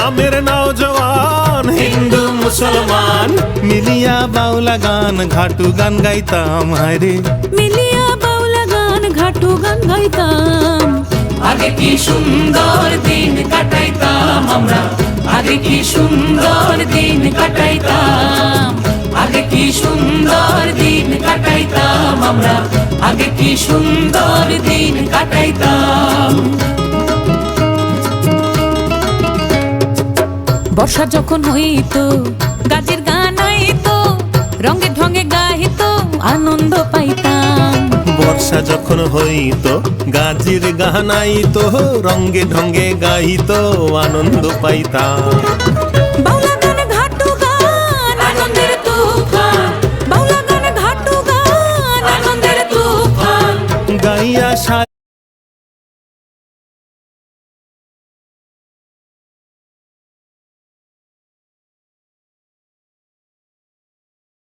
গ্রামের নওজওয়ান হিন্দু মুসলমান মিলিয়া বাউলা গান ঘাটু গান গাইতাম হায়রে মিলিয়া বাউলা গান ঘাটু গান গাইতাম। আগে কি সুন্দর দিন কাটাইতাম আমরা, আগে কি সুন্দর দিন কাটাইতাম, আগে কি সুন্দর দিন কাটাইতাম আমরা, আগে কি সুন্দর দিন কাটাইতাম। বর্ষা যখন হইতো গাজের গান আইতো, রঙে ঢঙে গাইতো আনন্দ পাইতাম। বর্ষা যখন হইতো গাজির গান আইতো, রঙ্গে ঢঙ্গে গাইতো আনন্দ পাইতাম।